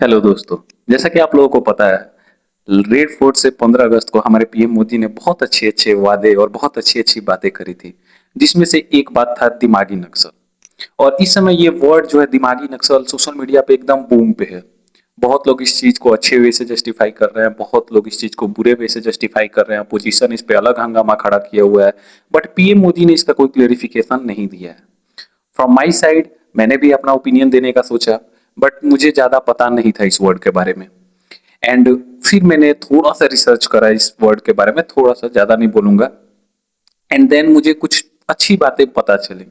Hello दोस्तों। जैसा कि आप लोगों को पता है, रेड फोर्ट से 15 अगस्त को हमारे पीएम मोदी ने बहुत अच्छे अच्छे वादे और बहुत अच्छी अच्छी बातें करी थी, जिसमें से एक बात था दिमागी नक्सल। और इस समय ये वर्ड जो है दिमागी नक्सल सोशल मीडिया पे एकदम बूम पे है। बहुत लोग इस चीज को अच्छे वे से जस्टिफाई कर रहे हैं, बहुत लोग इस चीज को बुरे वे से जस्टिफाई कर रहे हैं, अपोजिशन इस पे अलग हंगामा खड़ा किया हुआ है। बट पीएम मोदी ने इसका कोई क्लेरिफिकेशन नहीं दिया है। फ्रॉम माई साइड मैंने भी अपना ओपिनियन देने का सोचा, बट मुझे ज्यादा पता नहीं था इस वर्ड के बारे में। एंड फिर मैंने थोड़ा सा रिसर्च करा इस वर्ड के बारे में, थोड़ा सा, ज्यादा नहीं बोलूंगा। एंड देन मुझे कुछ अच्छी बातें पता चली।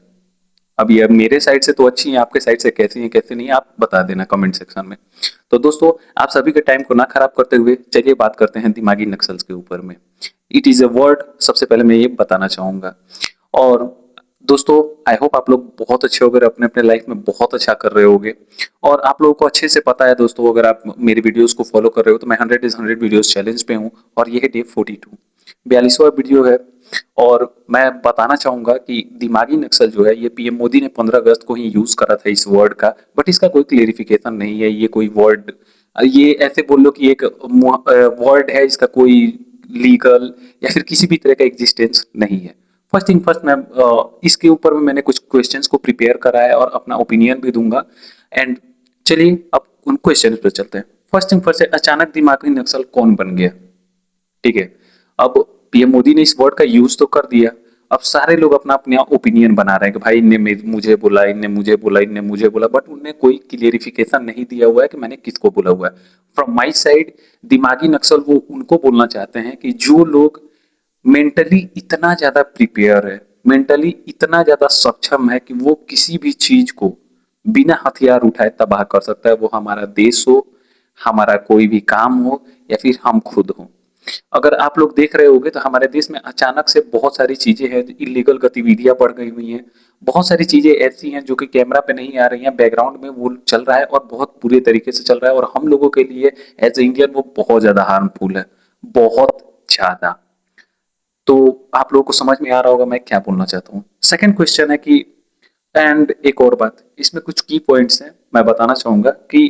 अब ये मेरे साइड से तो अच्छी है, आपके साइड से कैसी है कैसे नहीं है आप बता देना कमेंट सेक्शन में। तो दोस्तों, आप सभी के टाइम को ना खराब करते हुए चलिए बात करते हैं दिमागी नक्सल्स के ऊपर में। इट इज अ वर्ड, सबसे पहले मैं ये बताना चाहूंगा। और दोस्तों, आई होप आप लोग बहुत अच्छे होगे, अपने अपने लाइफ में बहुत अच्छा कर रहे होगे। और आप लोगों को अच्छे से पता है दोस्तों, अगर आप मेरी वीडियोस को फॉलो कर रहे हो तो मैं 100 इज 100 वीडियोस चैलेंज पे हूँ। और ये है डे 42, 42वां वीडियो है। और मैं बताना चाहूंगा कि दिमागी नक्सल जो है ये पीएम मोदी ने 15 अगस्त को ही यूज करा था इस वर्ड का। बट इसका कोई क्लेरिफिकेशन नहीं है, ये कोई वर्ड, ये ऐसे बोल लो कि एक वर्ड है, इसका कोई लीगल या फिर किसी भी तरह का एग्जिस्टेंस नहीं है। फर्स्ट थिंग फर्स्ट, मैं इसके ऊपर में मैंने कुछ क्वेश्चंस को प्रिपेयर करा है और अपना ओपिनियन भी दूंगा। एंड चलिए अब उन क्वेश्चन पर चलते हैं। फर्स्ट थिंग फर्स्ट है, अचानक दिमागी नक्सल कौन बन गया? ठीक है। अब पीएम मोदी ने इस वर्ड का यूज तो कर दिया। अब सारे लोग अपना अपना ओपिनियन बना रहे हैं कि भाई इनने मुझे बोला, इनने मुझे बोला, इनने मुझे बोला, बट उनने कोई क्लियरिफिकेशन नहीं दिया हुआ है कि मैंने किसको बोला हुआ है। फ्रॉम माई साइड, दिमागी नक्सल वो उनको बोलना चाहते हैं कि जो लोग मेंटली इतना ज्यादा प्रिपेयर है, मेंटली इतना ज्यादा सक्षम है कि वो किसी भी चीज को बिना हथियार उठाए तबाह कर सकता है। वो हमारा देश हो, हमारा कोई भी काम हो, या फिर हम खुद हो। अगर आप लोग देख रहे होंगे तो हमारे देश में अचानक से बहुत सारी चीजें हैं, इलीगल गतिविधियां बढ़ गई हुई हैं। बहुत सारी चीजें ऐसी हैं जो कि कैमरा पे नहीं आ रही हैं, बैकग्राउंड में वो चल रहा है और बहुत बुरे तरीके से चल रहा है, और हम लोगों के लिए एज ए इंडियन वो बहुत ज्यादा हार्मफुल है, बहुत ज्यादा। तो आप लोगों को समझ में आ रहा होगा मैं क्या बोलना चाहता हूँ। सेकंड क्वेश्चन है कि, एंड एक और बात, इसमें कुछ की पॉइंट्स हैं मैं बताना चाहूंगा कि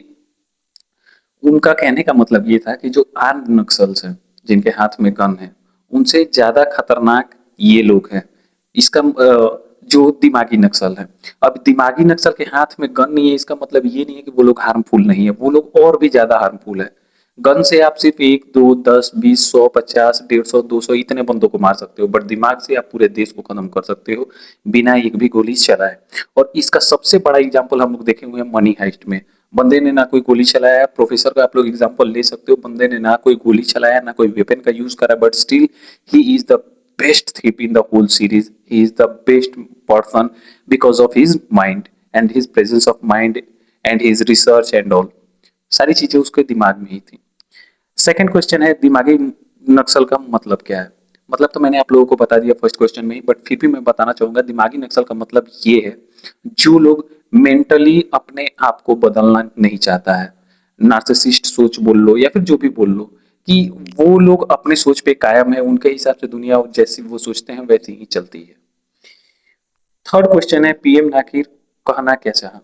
उनका कहने का मतलब ये था कि जो आर्म्ड नक्सल्स हैं, जिनके हाथ में गन है, उनसे ज्यादा खतरनाक ये लोग हैं। इसका जो दिमागी नक्सल है। अब दिमागी नक्सल के हाथ में गन नहीं है, इसका मतलब ये नहीं है कि वो लोग हार्मफुल नहीं है, वो लोग और भी ज्यादा हार्मफुल है। गन से आप सिर्फ एक दो 10 20 100 50 150 200 इतने बंदों को मार सकते हो, बट दिमाग से आप पूरे देश को खत्म कर सकते हो बिना एक भी गोली चलाए। और इसका सबसे बड़ा एग्जाम्पल हम लोग देखे हुए हैं मनी हाइस्ट में। बंदे ने ना कोई गोली चलाया, प्रोफेसर का आप लोग एग्जांपल ले सकते हो, बंदे ने ना कोई गोली चलाया ना कोई वेपन का यूज करा, but still he is the best thief in the whole series. He is the best person because of his mind and his presence of mind and his research and all. सारी चीजें उसके दिमाग में ही थी। Second question है, दिमागी नक्सल का मतलब क्या है? मतलब तो मैंने आप लोगों को बता दिया फर्स्ट क्वेश्चन में ही, बट फिर भी मैं बताना चाहूंगा दिमागी नक्सल का मतलब ये है, जो लोग मेंटली अपने आप को बदलना नहीं चाहता है। नार्सिसिस्ट सोच बोल लो या फिर जो भी बोल लो, कि वो लोग अपने सोच पे कायम है, उनके हिसाब से दुनिया जैसी वो सोचते हैं वैसी ही चलती है। थर्ड क्वेश्चन है, पीएम ने आखिर कहना क्या चाहा?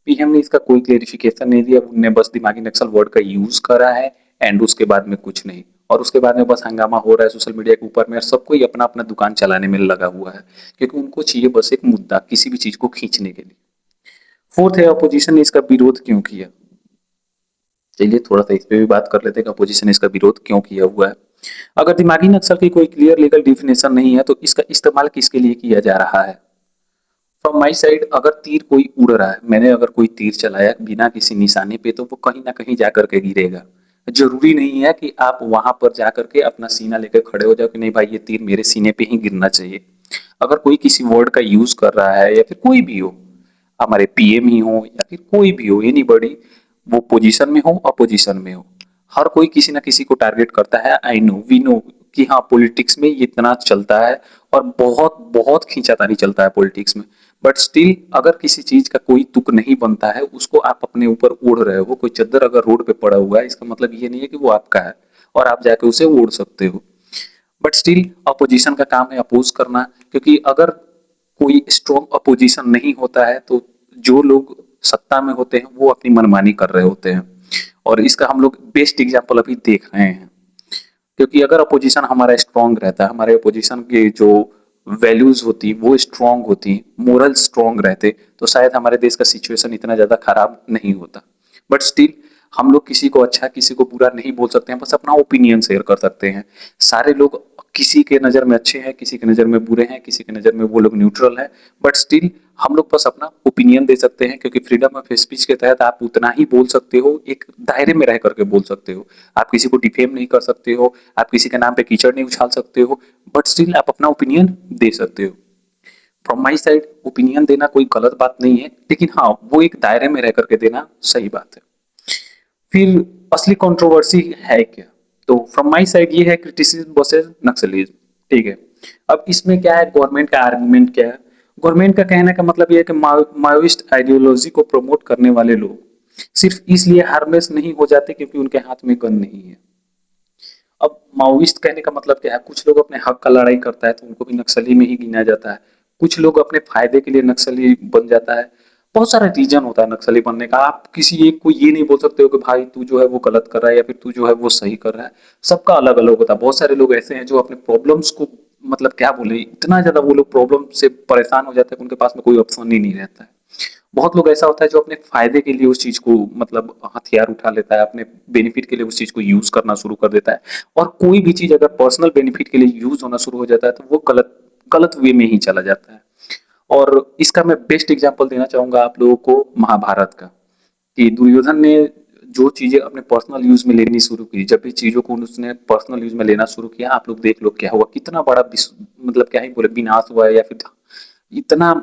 पीएम ने इसका कोई क्लेरिफिकेशन नहीं दिया, उनने बस दिमागी नक्सल वर्ड का यूज करा है। एंड उसके बाद में कुछ नहीं। और उसके बाद में बस हंगामा हो रहा है सोशल मीडिया के ऊपर में, और सबको ही अपना अपना दुकान चलाने में लगा हुआ है, क्योंकि उनको चाहिए बस एक मुद्दा किसी भी चीज को खींचने के लिए। फोर्थ है, अपोजिशन ने इसका विरोध क्यों किया? चलिए थोड़ा सा इस पे भी बात कर लेते हैं कि अपोजिशन ने इसका विरोध क्यों किया हुआ है। अगर दिमागी नक्सल की कोई क्लियर लीगल डिफिनेशन नहीं है तो इसका इस्तेमाल किसके लिए किया जा रहा है? फ्रॉम माई साइड, अगर तीर कोई उड़ रहा है, मैंने अगर कोई तीर चलाया बिना किसी निशाने पे, तो वो कहीं ना कहीं जाकर के गिरेगा। जरूरी नहीं है कि आप वहां पर जाकर के अपना सीना लेकर खड़े हो जाओ कि नहीं भाई ये तीर मेरे सीने पे ही गिरना चाहिए। अगर कोई किसी वर्ड का यूज कर रहा है, या फिर कोई भी हो, हमारे पीएम ही हो या फिर कोई भी हो, एनी बड़ी, वो पोजीशन में हो अपोजिशन में हो, हर कोई किसी ना किसी को टारगेट करता है। आई नो, वी नो कि हाँ पॉलिटिक्स में ये इतना चलता है, और बहुत बहुत खींचातानी चलता है पॉलिटिक्स में। बट स्टिल अगर किसी चीज का कोई तुक नहीं बनता है, उसको आप अपने ऊपर ओढ़ रहे हो, कोई चद्दर अगर रोड पे पड़ा हुआ है, इसका मतलब ये नहीं है कि वो आपका है और आप जाके उसे ओढ़ सकते हो। बट स्टिल अपोजिशन का काम है अपोज करना, क्योंकि अगर कोई स्ट्रॉन्ग अपोजिशन नहीं होता है तो जो लोग सत्ता में होते हैं वो अपनी मनमानी कर रहे होते हैं। और इसका हम लोग बेस्ट एग्जाम्पल अभी देख रहे हैं। क्योंकि अगर अपोजिशन हमारा स्ट्रांग रहता, हमारे अपोजिशन की जो वैल्यूज होती वो स्ट्रांग होती, मोरल स्ट्रांग रहते, तो शायद हमारे देश का सिचुएशन इतना ज्यादा खराब नहीं होता। बट स्टिल हम लोग किसी को अच्छा किसी को बुरा नहीं बोल सकते हैं, बस अपना ओपिनियन शेयर कर सकते हैं। सारे लोग किसी के नजर में अच्छे हैं, किसी के नजर में बुरे हैं, किसी के नजर में वो लोग न्यूट्रल हैं। बट स्टिल हम लोग बस अपना ओपिनियन दे सकते हैं, क्योंकि फ्रीडम ऑफ स्पीच के तहत आप उतना ही बोल सकते हो, एक दायरे में रह करके बोल सकते हो। आप किसी को डिफेम नहीं कर सकते हो, आप किसी के नाम पे कीचड़ नहीं उछाल सकते हो, बट स्टिल आप अपना ओपिनियन दे सकते हो। फ्रॉम माई साइड ओपिनियन देना कोई गलत बात नहीं है, लेकिन हाँ वो एक दायरे में रह करके देना सही बात है। फिर असली कंट्रोवर्सी है क्या? तो फ्रॉम माई साइड ये है क्रिटिसिज्म वर्सेस नक्सलिज्म। ठीक है, अब इसमें क्या है, गवर्नमेंट का आर्गुमेंट क्या है? गवर्नमेंट का कहने का मतलब ये है कि माओइस्ट आइडियोलॉजी को प्रमोट करने वाले लोग सिर्फ इसलिए हार्मलेस नहीं हो जाते क्योंकि उनके हाथ में गन नहीं है। अब माओइस्ट कहने का मतलब क्या है? कुछ लोग अपने हक का लड़ाई करता है तो उनको भी नक्सली में ही गिना जाता है। कुछ लोग अपने फायदे के लिए नक्सली बन जाता है। बहुत सारा रीजन होता है नक्सली बनने का। आप किसी एक को ये नहीं बोल सकते हो कि भाई तू जो है वो गलत कर रहा है या फिर तू जो है वो सही कर रहा है। सबका अलग अलग होता है। बहुत सारे लोग ऐसे हैं जो अपने प्रॉब्लम्स को, मतलब क्या बोले, इतना ज्यादा वो लोग प्रॉब्लम से परेशान हो जाते हैं कि उनके पास में कोई ऑप्शन ही नहीं रहता है। बहुत लोग ऐसा होता है जो अपने फायदे के लिए उस चीज को, मतलब हथियार उठा लेता है, अपने बेनिफिट के लिए उस चीज को यूज करना शुरू कर देता है। और कोई भी चीज अगर पर्सनल बेनिफिट के लिए यूज होना शुरू हो जाता है तो वो गलत गलत वे में ही चला जाता है। और इसका मैं बेस्ट एग्जांपल देना चाहूंगा आप लोगों को महाभारत का, कि दुर्योधन ने जो चीजें अपने पर्सनल यूज में लेनी शुरू की, जब भी चीजों को उसने पर्सनल यूज में लेना शुरू किया, आप लोग देख लो क्या हुआ, कितना बड़ा मतलब क्या ही बोले विनाश हुआ है, या फिर इतना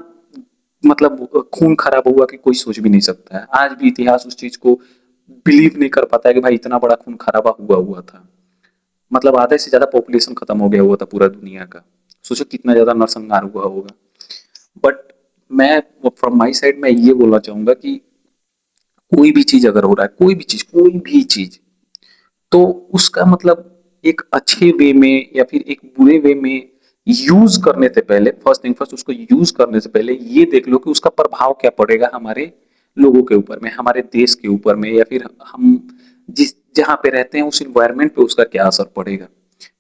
मतलब खून खराब हुआ कि कोई सोच भी नहीं सकता है। आज भी इतिहास उस चीज को बिलीव नहीं कर पाता है कि भाई इतना बड़ा खून खराबा हुआ हुआ था। मतलब आधे से ज्यादा पॉपुलेशन खत्म हो गया हुआ था पूरा दुनिया का। सोचो कितना ज्यादा नरसंहार हुआ होगा। बट मैं फ्रॉम माई साइड मैं ये बोलना चाहूंगा कि कोई भी चीज अगर हो रहा है, कोई भी चीज, तो उसका मतलब एक अच्छे वे में या फिर एक बुरे वे में यूज करने से पहले, फर्स्ट थिंग फर्स्ट, उसको यूज करने से पहले ये देख लो कि उसका प्रभाव क्या पड़ेगा हमारे लोगों के ऊपर में, हमारे देश के ऊपर में, या फिर हम जिस जहां पे रहते हैं उस इन्वायरमेंट पे उसका क्या असर पड़ेगा।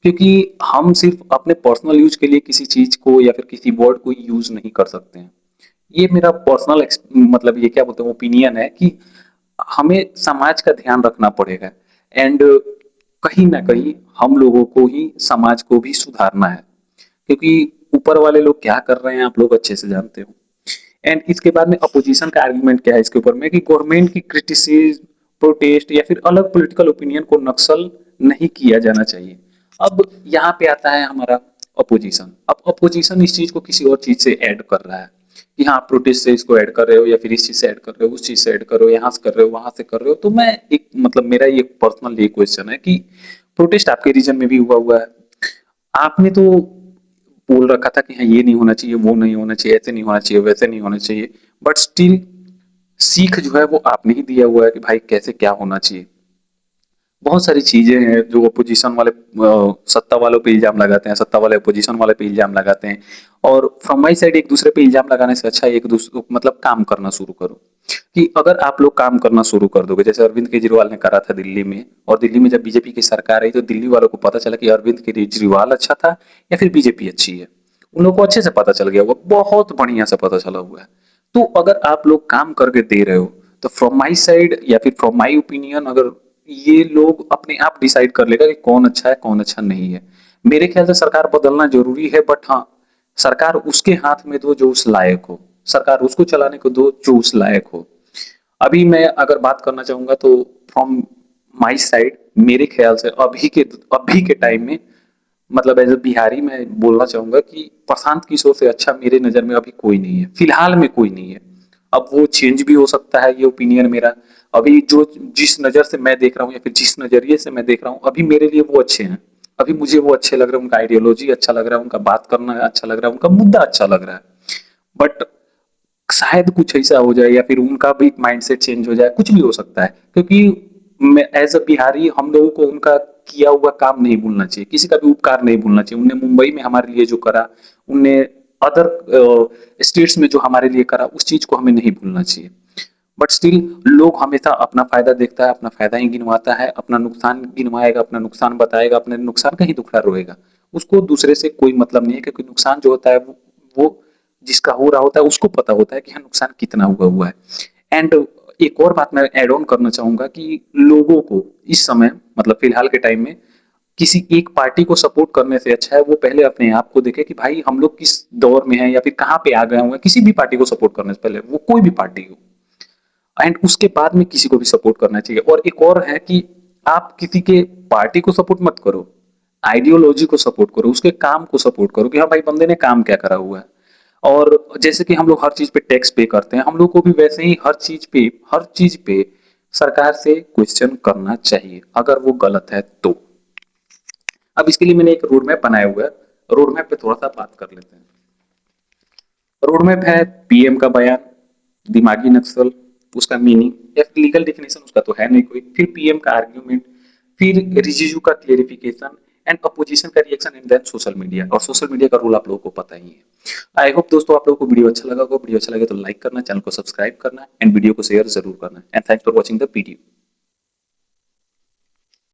क्योंकि हम सिर्फ अपने पर्सनल यूज के लिए किसी चीज को या फिर किसी वर्ड को यूज नहीं कर सकते हैं। ये मेरा पर्सनल, मतलब ये क्या बोलते हैं, ओपिनियन है कि हमें समाज का ध्यान रखना पड़ेगा। एंड कहीं ना कहीं हम लोगों को ही समाज को भी सुधारना है, क्योंकि ऊपर वाले लोग क्या कर रहे हैं आप लोग अच्छे से जानते हो। एंड इसके बाद में अपोजिशन का आर्गुमेंट क्या है इसके ऊपर में, कि गवर्नमेंट की क्रिटिसिज्म, प्रोटेस्ट या फिर अलग पॉलिटिकल ओपिनियन को नक्सल नहीं किया जाना चाहिए। अब यहाँ पे आता है हमारा अपोजिशन। अब अपोजिशन इस चीज को किसी और चीज से ऐड कर रहा है कि हाँ प्रोटेस्ट से इसको ऐड कर रहे हो, या फिर इस चीज से ऐड कर रहे हो, उस चीज से ऐड कर रहे हो, यहाँ से कर रहे हो, वहां से कर रहे हो। तो मैं एक, मतलब मेरा ये पर्सनल ये क्वेश्चन है कि प्रोटेस्ट आपके रीजन में भी हुआ है। आपने तो बोल रखा था कि हाँ ये नहीं होना चाहिए, वो नहीं होना चाहिए, ऐसे नहीं होना चाहिए, वैसे नहीं होना चाहिए। बट स्टिल सीख जो है वो आपने ही दिया हुआ है कि भाई कैसे क्या होना चाहिए। बहुत सारी चीजें हैं जो अपोजिशन वाले सत्ता वालों पे इल्जाम लगाते हैं, सत्ता वाले अपोजिशन वाले पे इल्जाम लगाते हैं। और फ्रॉम माई साइड एक दूसरे पे इल्जाम लगाने से अच्छा एक दूसरे मतलब काम करना शुरू करो। कि अगर आप लोग काम करना शुरू कर दोगे, जैसे अरविंद केजरीवाल ने करा था दिल्ली में, और दिल्ली में जब बीजेपी की सरकार आई तो दिल्ली वालों को पता चला कि अरविंद केजरीवाल अच्छा था या फिर बीजेपी अच्छी है। उन लोगों को अच्छे से पता चल गया, वो बहुत बढ़िया से पता चला हुआ है। तो अगर आप लोग काम करके दे रहे हो, तो फ्रॉम माई साइड या फिर फ्रॉम माई ओपिनियन, अगर ये लोग अपने आप डिसाइड कर लेगा कि कौन अच्छा है कौन अच्छा नहीं है। मेरे ख्याल से सरकार बदलना जरूरी है, बट हाँ सरकार उसके हाथ में दो जो उस लायक हो, सरकार उसको चलाने को दो जो उस लायक हो। अभी मैं अगर बात करना चाहूंगा तो फ्रॉम माई साइड मेरे ख्याल से अभी के टाइम में, मतलब एज ए बिहारी मैं बोलना चाहूंगा कि प्रशांत किशोर से अच्छा मेरे नजर में अभी कोई नहीं है, फिलहाल में कोई नहीं है। अब वो चेंज भी हो सकता है, ये ओपिनियन मेरा। अभी जो जिस नजर से मैं देख रहा हूँ या फिर जिस नजरिए से मैं देख रहा हूँ, अभी मेरे लिए वो अच्छे हैं। अभी मुझे वो अच्छे लग रहे हैं, उनका आइडियोलॉजी अच्छा लग रहा है, उनका बात करना अच्छा लग रहा है, उनका मुद्दा अच्छा लग रहा है। बट शायद कुछ ऐसा हो जाए या फिर उनका भी माइंडसेट चेंज हो जाए, कुछ भी हो सकता है। क्योंकि मैं एज अ बिहारी, हम लोगों को उनका किया हुआ काम नहीं भूलना चाहिए, किसी का भी उपकार नहीं भूलना चाहिए। उनने मुंबई में हमारे लिए जो करा, उनने अदर स्टेट्स में जो हमारे लिए करा, उस चीज को हमें नहीं भूलना चाहिए। बट स्टिल लोग हमेशा अपना फायदा देखता है, अपना फायदा ही गिनवाता है, अपना नुकसान गिनवाएगा, अपना नुकसान बताएगा, अपने नुकसान का ही दुखड़ा रोएगा। उसको दूसरे से कोई मतलब नहीं है, क्योंकि नुकसान जो होता है वो जिसका हो रहा होता है उसको पता होता है कि हाँ नुकसान कितना हुआ हुआ है। एंड एक और बात मैं ऐड ऑन करना चाहूंगा कि लोगों को इस समय मतलब फिलहाल के टाइम में किसी एक पार्टी को सपोर्ट करने से अच्छा है वो पहले अपने आप को देखे कि भाई हम लोग किस दौर में हैं या फिर कहाँ पे आ गए हुए हैं। किसी भी पार्टी को सपोर्ट करने से पहले, वो कोई भी पार्टी हो, एंड उसके बाद में किसी को भी सपोर्ट करना चाहिए। और एक और है कि आप किसी के पार्टी को सपोर्ट मत करो, आइडियोलॉजी को सपोर्ट करो, उसके काम को सपोर्ट करो कि हाँ भाई बंदे ने काम क्या करा हुआ है। और जैसे कि हम लोग हर चीज पे टैक्स पे करते हैं, हम लोग को भी वैसे ही हर चीज पे सरकार से क्वेश्चन करना चाहिए अगर वो गलत है तो। अब इसके लिए मैंने एक रोड मैप बनाया हुआ है, रोड मैप पे थोड़ा सा बात कर लेते हैं। रोड मैप है पीएम का बयान, दिमागी नक्सल, उसका मीनिंग या लीगल डेफिनेशन उसका तो है नहीं कोई, फिर पीएम का आर्ग्यूमेंट, फिर रिजिजू का क्लेरिफिकेशन एंड अपोजिशन का reaction, and then social media. और सोशल मीडिया का रोल आप लोगों को पता ही है। आई होप दोस्तों आप लोगों को वीडियो अच्छा लगा होगा। वीडियो अच्छा लगे तो लाइक करना, चैनल को सब्सक्राइब करना एंड वीडियो को शेयर जरूर करना। And thanks for watching the video.